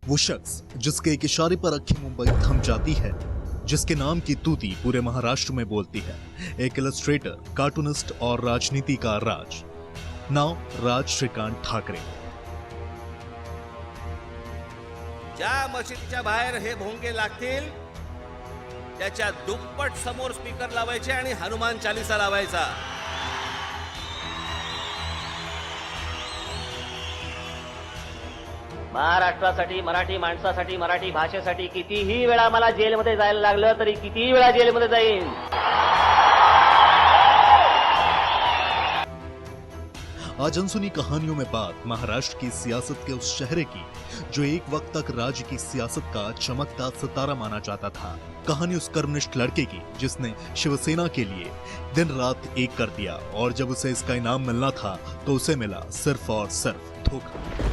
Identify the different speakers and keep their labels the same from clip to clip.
Speaker 1: वो शख्स जिसके एक इशारे पर अक्खी मुंबई थम जाती है, जिसके नाम की तूती पूरे महाराष्ट्र में बोलती है, एक इलस्ट्रेटर, कार्टूनिस्ट और राजनीति का राज। नाव राज श्रीकांत ठाकरे।
Speaker 2: ज्या मशिदीच्या बाहेर हे भोंगे लागतील त्याच्या दुप्पट समोर स्पीकर लावायचे आणि हनुमान चालीसा लावायचा।
Speaker 3: महाराष्ट्रासाठी, मराठी माणसासाठी, मराठी भाषेसाठी कितीही वेळा मला जेलमध्ये जायला लागलं तरी कितीही वेळा जेलमध्ये जाईन।
Speaker 1: आज अनसुनी कहानियों में बात महाराष्ट्र की सियासत के उस चेहरे की जो एक वक्त तक राज्य की सियासत का चमकता सितारा माना जाता था। कहानी उस कर्मनिष्ठ लड़के की जिसने शिवसेना के लिए दिन रात एक कर दिया और जब उसे इसका इनाम मिलना था तो उसे मिला सिर्फ और सिर्फ धोखा।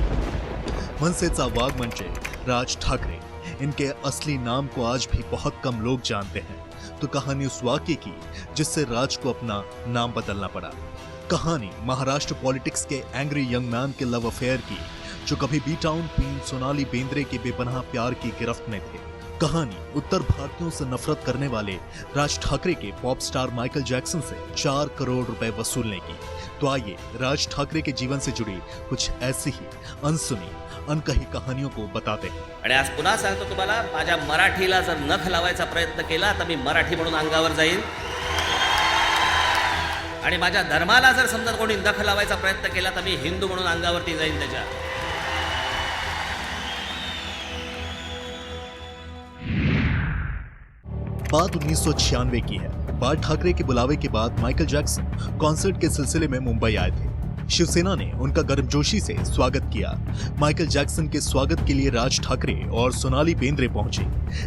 Speaker 1: मनसेचा वाघ म्हणजे राज ठाकरे। इनके असली नाम को आज भी बहुत कम लोग जानते हैं। तो कहानी उस वाक्य की जिससे राज को अपना नाम बदलना पड़ा। कहानी महाराष्ट्र पॉलिटिक्स के एंग्री यंग मैन के लव अफेयर की जो कभी B town queen Sonali Bendre के बेपनाह प्यार की गिरफ्त में थे। कहानी उत्तर भारतीयों से नफरत करने वाले राज ठाकरे के पॉप स्टार माइकल जैक्सन से 4 करोड़ रुपए वसूलने की। तो आइए राज ठाकरे के जीवन से जुड़ी कुछ ऐसी ही अनसुनी अनकही कहानियों को बताते हैं।
Speaker 2: आणि आज पुन्हा सांगतो तुम्हाला, माझ्या मराठीला जर नख लावायचा प्रयत्न केला तर मी मराठी म्हणून अंगावर जाईल आणि माझ्या धर्माला जर समजा कोणी नख लावायचा प्रयत्न केला तर मी हिंदू म्हणून अंगावरती जाईल त्याच्या।
Speaker 1: बात 1996 की है। बाल ठाकरे के बुलावे के बाद माइकल जैक्सन कॉन्सर्ट के सिलसिले में मुंबई आए थे। शिवसेना ने उनका गर्मजोशी से स्वागत किया। माइकल जैक्सन के स्वागत के लिए राज ठाकरे और सोनाली बेंद्रे पहुंचे।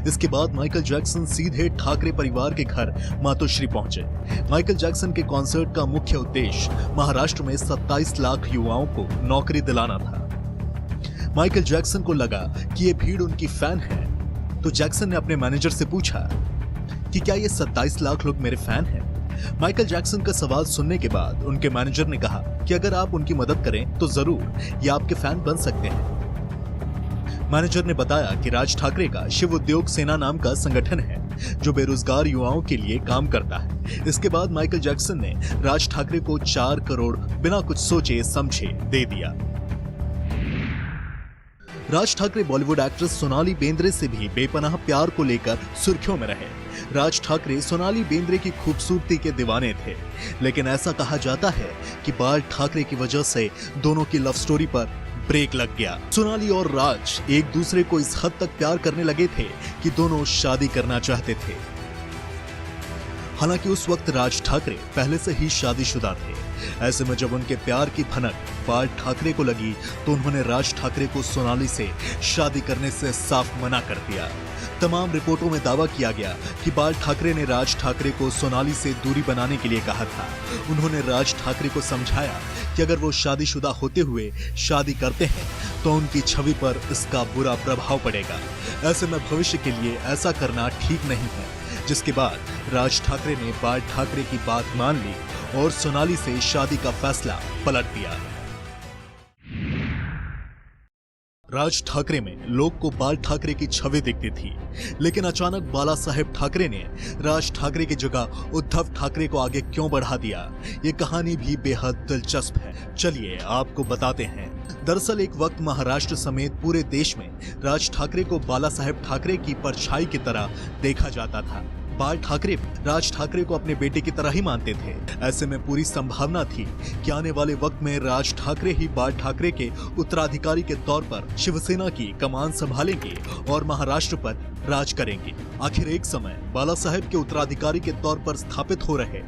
Speaker 1: इसके बाद माइकल जैक्सन सीधे ठाकरे परिवार के घर मातोश्री पहुंचे। माइकल जैक्सन के कॉन्सर्ट का मुख्य उद्देश्य महाराष्ट्र में 27 लाख युवाओं को नौकरी दिलाना था। माइकल जैक्सन को लगा कि ये भीड़ उनकी फैन है, तो जैक्सन ने अपने मैनेजर से पूछा कि क्या ये 27 लाख लोग मेरे फैन हैं? माइकल जैक्सन का सवाल सुनने के बाद उनके मैनेजर ने कहा कि अगर आप उनकी मदद करें तो जरूर ये आपके फैन बन सकते हैं। मैनेजर ने बताया कि राज ठाकरे का शिव उद्योग सेना नाम का संगठन है जो बेरोजगार युवाओं के लिए काम करता है। इसके बाद माइकल जैक्सन ने राज ठाकरे को 4 करोड़ बिना कुछ सोचे समझे दे दिया। राज ठाकरे बॉलीवुड एक्ट्रेस सोनाली बेंद्रे से भी बेपनाह प्यार को लेकर सुर्खियों में रहे। राज ठाकरे सोनाली बेंद्रे की खूबसूरती के दीवाने थे, लेकिन ऐसा कहा जाता है कि बाल ठाकरे की वजह से दोनों की लव स्टोरी पर ब्रेक लग गया। सोनाली और राज एक दूसरे को इस हद तक प्यार करने लगे थे कि दोनों शादी करना चाहते थे। हालांकि उस वक्त राज ठाकरे पहले से ही शादीशुदा थे। ऐसे में जब उनके प्यार की भनक बाल ठाकरे को लगी तो उन्होंने राज ठाकरे को सोनाली से शादी करने से साफ मना कर दिया। तमाम रिपोर्टों में दावा किया गया कि बाल ठाकरे ने राज ठाकरे को सोनाली से दूरी बनाने के लिए कहा था। उन्होंने राज ठाकरे को समझाया कि अगर वो शादीशुदा होते हुए शादी करते हैं तो उनकी छवि पर इसका बुरा प्रभाव पड़ेगा। ऐसे में भविष्य के लिए ऐसा करना ठीक नहीं है। जिसके बाद राज ठाकरे ने बाल ठाकरे की बात मान ली और सोनाली से शादी का फैसला पलट दिया। राज ठाकरे में लोग को बाल ठाकरे की छवि दिखती थी, लेकिन अचानक बाला साहेब ठाकरे ने राज ठाकरे की जगह उद्धव ठाकरे को आगे क्यों बढ़ा दिया, ये कहानी भी बेहद दिलचस्प है। चलिए आपको बताते हैं। दरअसल एक वक्त महाराष्ट्र समेत पूरे देश में राज ठाकरे को बाला साहेब ठाकरे की परछाई की तरह देखा जाता था। बाल ठाकरे राज ठाकरे को अपने बेटे की तरह ही मानते थे। ऐसे में पूरी संभावना थी कि आने वाले वक्त में राज ठाकरे ही बाल ठाकरे के उत्तराधिकारी के तौर पर शिवसेना की कमान संभालेंगे और महाराष्ट्र पर राज करेंगे। आखिर एक समय बाला साहेब के उत्तराधिकारी के तौर पर स्थापित हो रहे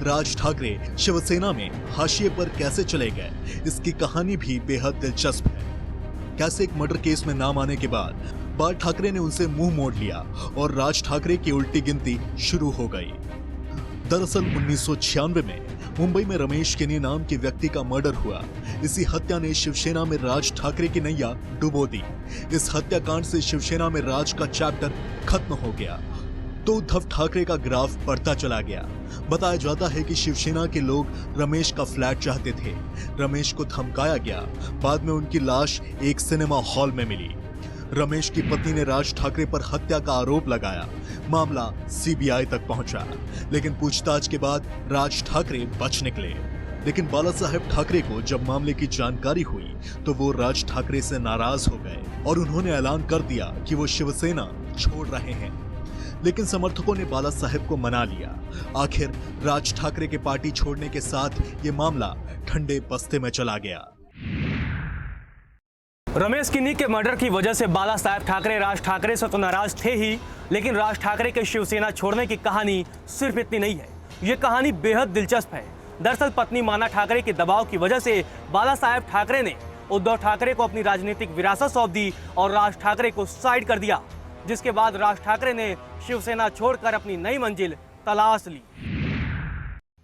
Speaker 1: राज ठाकरे शिवसेना में हाशिए पर कैसे चले गए, इसकी कहानी भी बेहद दिलचस्प है। कैसे एक मर्डर केस में नाम आने के बाद बाल ठाकरे ने उनसे मुंह मोड़ लिया और राज ठाकरे की उल्टी गिनती शुरू हो गई। दरअसल 1996 में मुंबई में रमेश केनी नाम के व्यक्ति का मर्डर हुआ। इसी हत्या ने शिवसेना में राज ठाकरे की नैया डुबो दी। इस हत्याकांड से शिवसेना में राज का चैप्टर खत्म हो गया तो उद्धव ठाकरे का ग्राफ बढ़ता चला गया। बताया जाता है कि शिवसेना के लोग रमेश का फ्लैट चाहते थे। रमेश को धमकाया गया। बाद में उनकी लाश एक सिनेमा हॉल में मिली। रमेश की पत्नी ने राज ठाकरे पर हत्या का आरोप लगाया। मामला सीबीआई तक पहुंचा, लेकिन पूछताछ के बाद राज ठाकरे बच निकले। लेकिन बाला साहेब ठाकरे को जब मामले की जानकारी हुई तो वो राज ठाकरे से नाराज हो गए और उन्होंने ऐलान कर दिया कि वो शिवसेना छोड़ रहे हैं। लेकिन समर्थकों ने बाला साहेब को मना लिया। आखिर राज ठाकरे के पार्टी छोड़ने के साथ ये मामला ठंडे बस्ते में चला गया।
Speaker 4: रमेश किन्नी के मर्डर की वजह से बाला साहेब ठाकरे राज ठाकरे से तो नाराज थे ही, लेकिन राज ठाकरे के शिवसेना छोड़ने की कहानी सिर्फ इतनी नहीं है। ये कहानी बेहद दिलचस्प है। दरअसल पत्नी माना ठाकरे के दबाव की वजह से बाला साहेब ठाकरे ने उद्धव ठाकरे को अपनी राजनीतिक विरासत सौंप दी और राज ठाकरे को साइड कर दिया, जिसके बाद राज ठाकरे ने शिवसेना छोड़कर अपनी नई मंजिल तलाश ली।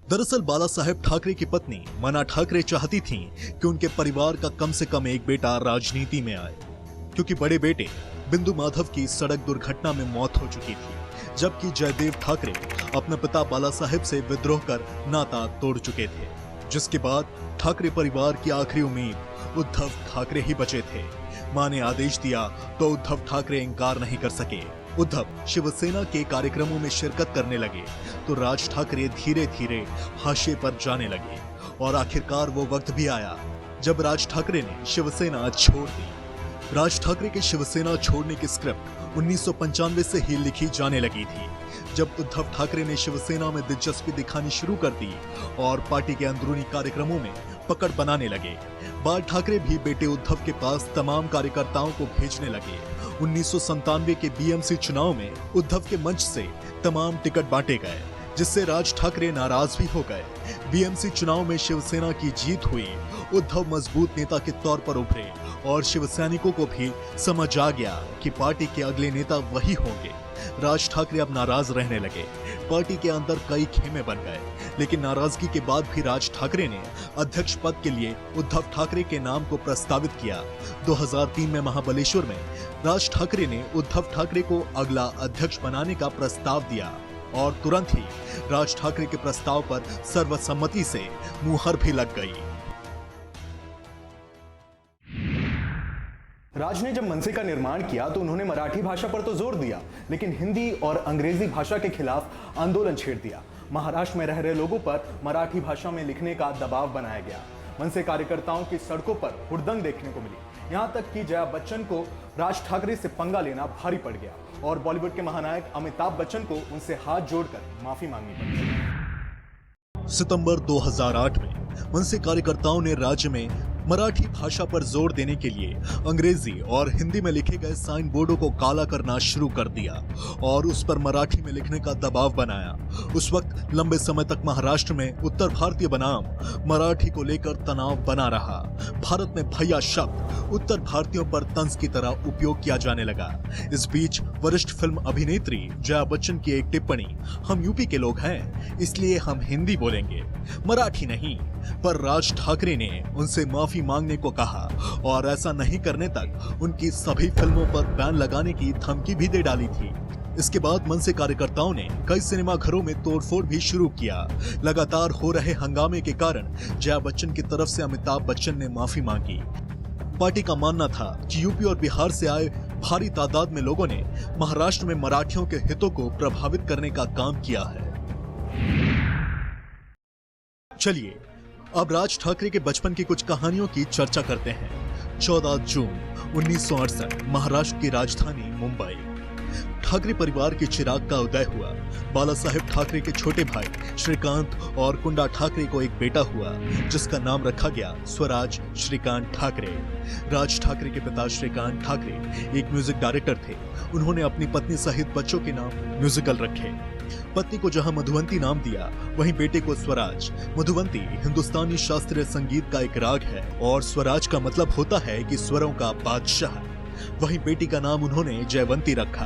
Speaker 1: दरअसल बाला साहेब ठाकरे की पत्नी मना ठाकरे चाहती थीं कि उनके परिवार का कम से कम एक बेटा राजनीति में आए, क्योंकि बड़े बेटे बिंदु माधव की सड़क दुर्घटना में मौत हो चुकी थी, जबकि जयदेव ठाकरे अपने पिता बाला साहेब से विद्रोह कर नाता तोड़ चुके थे, जिसके बाद ठाकरे परिवार की आखिरी उम्मीद उद्धव ठाकरे ही बचे थे। मां ने आदेश दिया तो उद्धव ठाकरे इंकार नहीं कर सके। उद्धव शिवसेना के कार्यक्रमों में शिरकत करने लगे तो राज ठाकरे धीरे धीरे हाशिए पर जाने लगे और आखिरकार वो वक्त भी आया जब राज ठाकरे ने शिवसेना छोड़ दी। राज ठाकरे के शिवसेना छोड़ने की स्क्रिप्ट 1995 से ही लिखी जाने लगी थी, जब उद्धव ठाकरे ने शिवसेना में दिलचस्पी दिखानी शुरू कर दी और पार्टी के अंदरूनी कार्यक्रमों में पकड़ बनाने लगे। बाल ठाकरे भी बेटे उद्धव के पास तमाम कार्यकर्ताओं को भेजने लगे। 1997 के बीएमसी चुनाव में उद्धव के मंच से तमाम टिकट बांटे गए, जिससे राज ठाकरे नाराज भी हो गए। बीएमसी चुनाव में शिवसेना की जीत हुई। उद्धव मजबूत नेता के तौर पर उभरे और शिवसैनिकों को भी समझ आ गया कि पार्टी के अगले नेता वही होंगे। राज ठाकरे अब नाराज रहने लगे। पार्टी के अंदर कई खेमे बन गए, लेकिन नाराजगी के बाद भी राज ठाकरे ने अध्यक्ष पद के लिए उद्धव ठाकरे के नाम को प्रस्तावित किया। 2003 में महाबलेश्वर में राज ठाकरे ने उद्धव ठाकरे को अगला अध्यक्ष बनाने का प्रस्ताव दिया और तुरंत ही राज ठाकरे के प्रस्ताव पर सर्वसम्मति से मुहर भी लग गई।
Speaker 5: राज ने जब मनसे का निर्माण किया तो उन्होंने मराठी भाषा पर तो जोर दिया, लेकिन हिंदी और अंग्रेजी भाषा के खिलाफ आंदोलन छेड़ दिया। महाराष्ट्र में रह रहे लोगों पर मराठी भाषा में लिखने का दबाव बनाया गया। मनसे कार्यकर्ताओं की सड़कों पर हुड़दंग देखने को मिली। यहां तक कि जया बच्चन को राज ठाकरे से पंगा लेना भारी पड़ गया और बॉलीवुड के महानायक अमिताभ बच्चन को उनसे हाथ जोड़कर माफी मांगनी पड़ी।
Speaker 1: सितंबर 2008 में मनसे कार्यकर्ताओं ने राज्य में मराठी भाषा पर जोर देने के लिए अंग्रेजी और हिंदी में लिखे गए साइन बोर्डों को काला करना शुरू कर दिया और उस पर मराठी में लिखने का दबाव बनाया। उस वक्त लंबे समय तक महाराष्ट्र में उत्तर भारतीय बनाम मराठी को लेकर तनाव बना रहा। भारत में भैया शब्द उत्तर भारतीयों पर तंज की तरह उपयोग किया जाने लगा। इस बीच वरिष्ठ फिल्म अभिनेत्री जया बच्चन की एक टिप्पणी, हम यूपी के लोग हैं इसलिए हम हिंदी बोलेंगे, मराठी नहीं, पर राज ठाकरे ने उनसे माफी मांगने को कहा और ऐसा नहीं करने तक उनकी सभी फिल्मों पर बैन लगाने की धमकी भी दे डाली थी। इसके बाद मनसे कार्यकर्ताओं ने कई सिनेमा घरों में तोड़फोड़ भी शुरू किया। लगातार हो रहे हंगामे के कारण जया बच्चन की तरफ से अमिताभ बच्चन ने माफी मांगी। पार्टी का मानना था कि यूपी और बिहार से आए भारी तादाद में लोगों ने महाराष्ट्र में मराठियों के हितों को प्रभावित करने का काम किया है। चलिए अब राज ठाकरे के बचपन की कुछ कहानियों की चर्चा करते हैं। 14 जून 1968 महाराष्ट्र की राजधानी मुंबई। ठाकरे परिवार के चिराग का उदय हुआ। बाला साहेब ठाकरे के छोटे भाई श्रीकांत और कुंडा ठाकरे को एक बेटा हुआ जिसका नाम रखा गया स्वराज श्रीकांत ठाकरे। राज ठाकरे के पिता श्रीकांत ठाकरे एक म्यूजिक डायरेक्टर थे। उन्होंने अपनी पत्नी सहित बच्चों के नाम म्यूजिकल रखे। पत्नी को जहां मधुवंती नाम दिया वहीं बेटे को स्वराज। मधुवंती हिंदुस्तानी शास्त्रीय संगीत का एक राग है और स्वराज का मतलब होता है कि स्वरों का बादशाह। वहीं बेटी का नाम उन्होंने जयवंती रखा,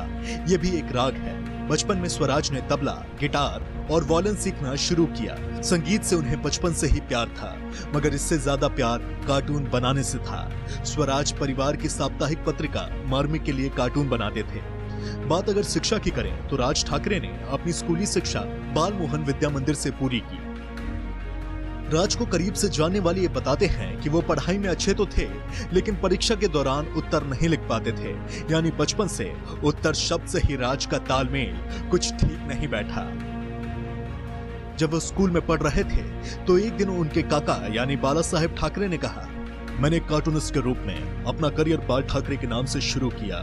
Speaker 1: यह भी एक राग है। बचपन में स्वराज ने तबला, गिटार और वॉयलिन सीखना शुरू किया। संगीत से उन्हें बचपन से ही प्यार था, मगर इससे ज्यादा प्यार कार्टून बनाने से था। स्वराज परिवार की साप्ताहिक पत्रिका मार्मिक के लिए कार्टून बनाते थे। बात अगर शिक्षा की करें तो राज ठाकरे ने अपनी स्कूली शिक्षा बाल मोहन विद्या मंदिर से पूरी की। राज को करीब से जानने वाले ये बताते हैं कि वो पढ़ाई में अच्छे तो थे, लेकिन परीक्षा के दौरान उत्तर नहीं लिख पाते थे। यानी बचपन से उत्तर शब्द से ही राज का तालमेल कुछ ठीक नहीं बैठा। जब वो स्कूल में पढ़ रहे थे तो एक दिन उनके काका यानी बाला साहेब ठाकरे ने कहा, मैंने एक कार्टूनिस्ट के रूप में अपना करियर बाल ठाकरे के नाम से शुरू किया,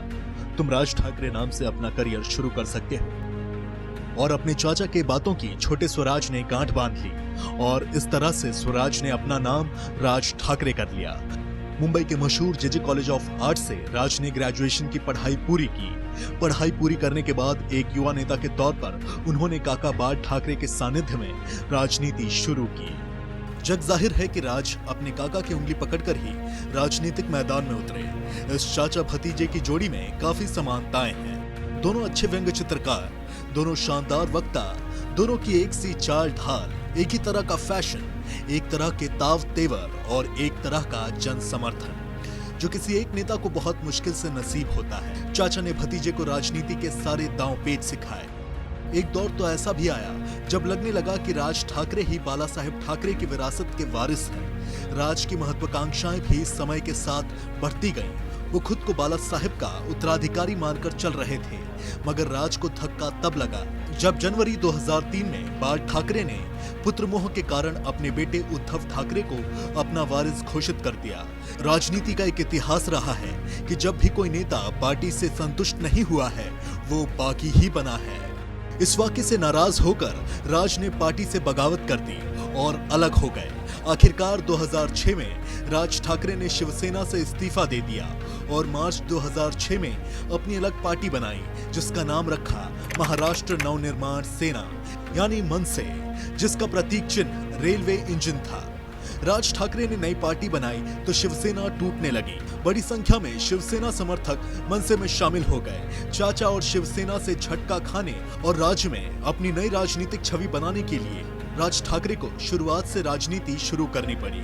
Speaker 1: तुम राज ठाकरे नाम से अपना करियर शुरू कर सकते हो। और अपने चाचा के बातों की छोटे स्वराज ने गांठ बांध ली और इस तरह से स्वराज ने अपना नाम राज ठाकरे कर लिया। मुंबई के मशहूर जेजे कॉलेज ऑफ आर्ट से राज ने ग्रेजुएशन की पढ़ाई पूरी की। पढ़ाई पूरी करने के बाद एक युवा नेता के तौर पर उन्होंने काका बाल ठाकरे के सानिध्य में राजनीति शुरू की। जग जाहिर है कि राज अपने काका की उंगली पकड़कर ही राजनीतिक मैदान में उतरे। इस चाचा भतीजे की जोड़ी में काफी समानताएं हैं। दोनों अच्छे व्यंग्य चित्रकार, दोनों शानदार वक्ता, दोनों की एक सी चाल ढाल, एक ही तरह का फैशन, एक तरह के ताव तेवर और एक तरह का जन समर्थन, जो किसी एक नेता को बहुत मुश्किल से नसीब होता है। चाचा ने भतीजे को राजनीति के सारे दांव पेच सिखाए। एक दौर तो ऐसा भी आया जब लगने लगा कि राज ठाकरे ही बाला साहेब ठाकरे की विरासत के वारिस हैं। राज की महत्वाकांक्षाएं भी समय के साथ बढ़ती गईं। वो खुद को बाला साहेब का उत्तराधिकारी मानकर चल रहे थे, मगर राज को धक्का तब लगा जब जनवरी 2003 में बाल ठाकरे ने पुत्र मोह के कारण अपने बेटे उद्धव ठाकरे को अपना वारिस घोषित कर दिया। राजनीति का एक इतिहास रहा है कि जब भी कोई नेता पार्टी से संतुष्ट नहीं हुआ है, वो बागी ही बना है। इस वाक्य से नाराज होकर राज ने पार्टी से बगावत कर दी और अलग हो गए। आखिरकार 2006 में राज ठाकरे ने शिवसेना से इस्तीफा दे दिया और मार्च 2006 में अपनी अलग पार्टी बनाई, जिसका नाम रखा महाराष्ट्र नवनिर्माण सेना यानी मनसे, जिसका प्रतीक चिन्ह रेलवे इंजन था। राज ठाकरे ने नई पार्टी बनाई तो शिवसेना टूटने लगी। बड़ी संख्या में शिवसेना समर्थक मनसे में शामिल हो गए। चाचा और शिवसेना से झटका खाने और राज्य में अपनी नई राजनीतिक छवि बनाने के लिए राज ठाकरे को शुरुआत से राजनीति शुरू करनी पड़ी,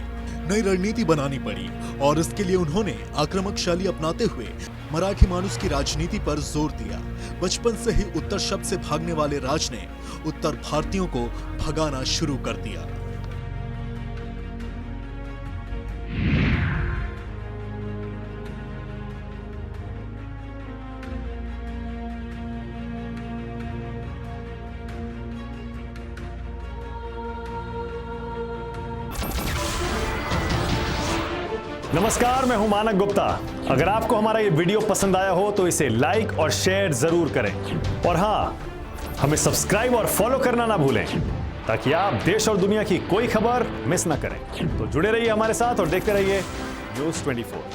Speaker 1: नई रणनीति बनानी पड़ी और इसके लिए उन्होंने आक्रामक शैली अपनाते हुए मराठी मानुस की राजनीति पर जोर दिया। बचपन से ही उत्तर शब्द से भागने वाले राज ने उत्तर भारतीयों को भगाना शुरू कर दिया।
Speaker 6: नमस्कार, मैं हूं मानक गुप्ता। अगर आपको हमारा ये वीडियो पसंद आया हो तो इसे लाइक और शेयर जरूर करें और हाँ, हमें सब्सक्राइब और फॉलो करना ना भूलें ताकि आप देश और दुनिया की कोई खबर मिस ना करें। तो जुड़े रहिए हमारे साथ और देखते रहिए न्यूज़ 24।